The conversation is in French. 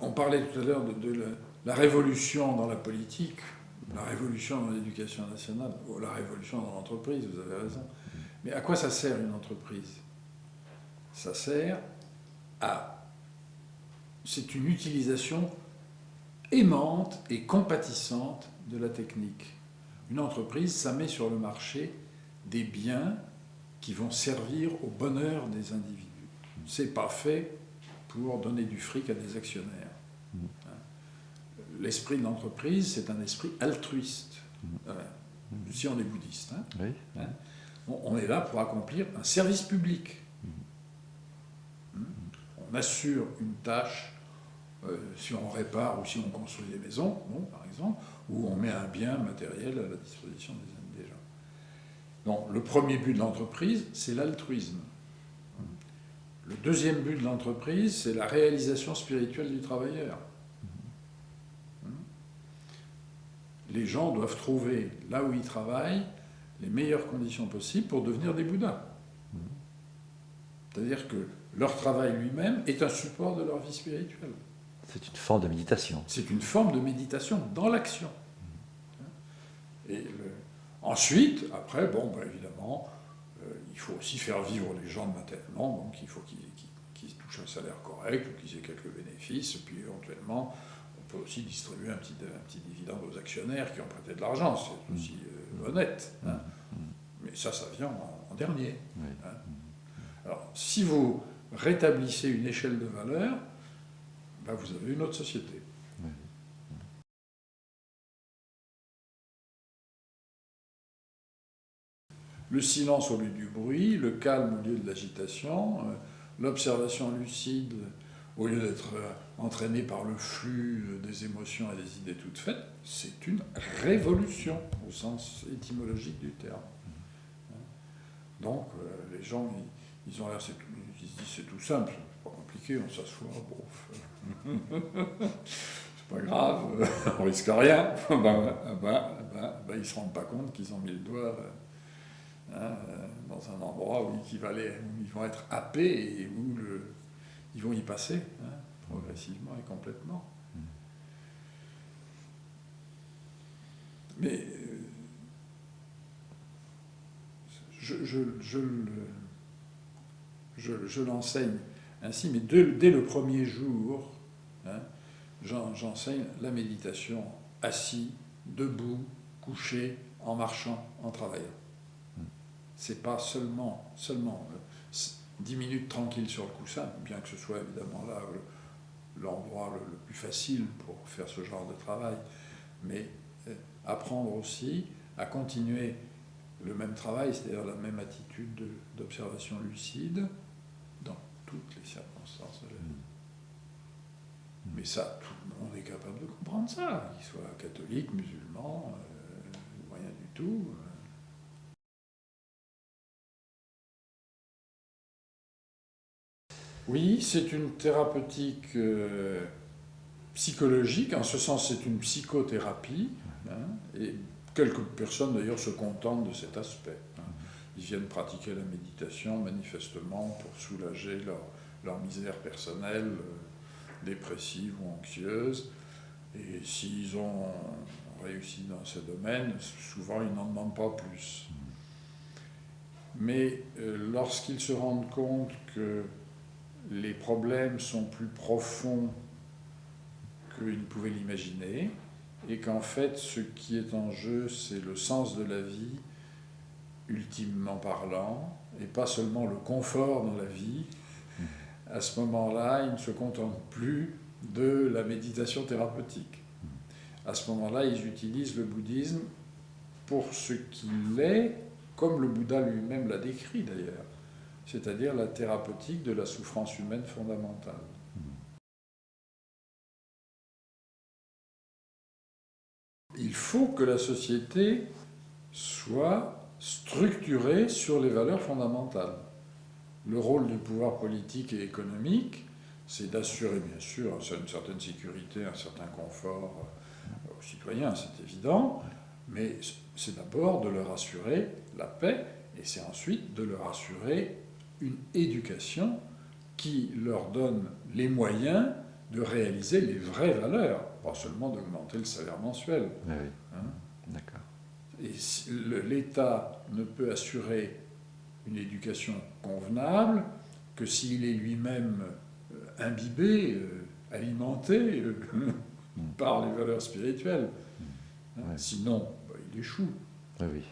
On parlait tout à l'heure de la révolution dans la politique, la révolution dans l'éducation nationale, ou la révolution dans l'entreprise, vous avez raison. Mais à quoi ça sert une entreprise? Ça sert à... C'est une utilisation aimante et compatissante de la technique. Une entreprise, ça met sur le marché des biens qui vont servir au bonheur des individus. C'est pas fait pour donner du fric à des actionnaires. L'esprit de l'entreprise, c'est un esprit altruiste. Si on est bouddhiste. Hein. Oui. Hein. On est là pour accomplir un service public. On assure une tâche, si on répare ou si on construit des maisons, bon, par exemple, ou on met un bien matériel à la disposition des gens. Donc, le premier but de l'entreprise, c'est l'altruisme. Le deuxième but de l'entreprise, c'est la réalisation spirituelle du travailleur. Les gens doivent trouver, là où ils travaillent, les meilleures conditions possibles pour devenir des bouddhas. C'est-à-dire que leur travail lui-même est un support de leur vie spirituelle. C'est une forme de méditation. C'est une forme de méditation dans l'action. Et ensuite, après, bon, ben évidemment, il faut aussi faire vivre les gens matériellement, donc il faut qu'ils touchent un salaire correct, ou qu'ils aient quelques bénéfices, et puis éventuellement, on peut aussi distribuer un petit dividende aux actionnaires qui ont prêté de l'argent, c'est aussi honnête. Hein. Mais ça vient en dernier. Oui. Hein. Alors, si vous rétablissez une échelle de valeur, ben vous avez une autre société. Oui. Le silence au lieu du bruit, le calme au lieu de l'agitation, l'observation lucide au lieu d'être entraîné par le flux des émotions et des idées toutes faites, c'est une révolution au sens étymologique du terme. Donc les gens, ils ont l'air, ils se disent c'est tout simple, c'est pas compliqué, on s'assoit, bon, c'est pas grave, on risque rien. Ils se rendent pas compte qu'ils ont mis le doigt dans un endroit où ils vont être happés et où ils vont y passer progressivement et complètement. Mais je l'enseigne ainsi, mais dès le premier jour, j'enseigne la méditation assis, debout, couché, en marchant, en travaillant. C'est pas seulement 10 minutes tranquille sur le coussin, bien que ce soit évidemment là l'endroit le plus facile pour faire ce genre de travail, mais apprendre aussi à continuer le même travail, c'est-à-dire la même attitude d'observation lucide dans toutes les circonstances de la vie. Mais ça, tout le monde est capable de comprendre ça, qu'il soit catholique, musulman, rien du tout. Oui, c'est une thérapeutique psychologique, en ce sens c'est une psychothérapie, et quelques personnes d'ailleurs se contentent de cet aspect. Ils viennent pratiquer la méditation manifestement pour soulager leur misère personnelle, dépressive ou anxieuse, et s'ils ont réussi dans ce domaine, souvent ils n'en demandent pas plus. Mais lorsqu'ils se rendent compte que les problèmes sont plus profonds qu'ils ne pouvaient l'imaginer, et qu'en fait, ce qui est en jeu, c'est le sens de la vie, ultimement parlant, et pas seulement le confort dans la vie. À ce moment-là, ils ne se contentent plus de la méditation thérapeutique. À ce moment-là, ils utilisent le bouddhisme pour ce qu'il est, comme le Bouddha lui-même l'a décrit d'ailleurs, c'est-à-dire la thérapeutique de la souffrance humaine fondamentale. Il faut que la société soit structurée sur les valeurs fondamentales. Le rôle du pouvoir politique et économique, c'est d'assurer bien sûr une certaine sécurité, un certain confort aux citoyens, c'est évident, mais c'est d'abord de leur assurer la paix, et c'est ensuite de leur assurer une éducation qui leur donne les moyens de réaliser les vraies valeurs, pas seulement d'augmenter le salaire mensuel. Oui, oui. Hein. D'accord. Et l'État ne peut assurer une éducation convenable que s'il est lui-même imbibé, alimenté par les valeurs spirituelles. Hein. Ouais. Sinon, il échoue. Oui, oui.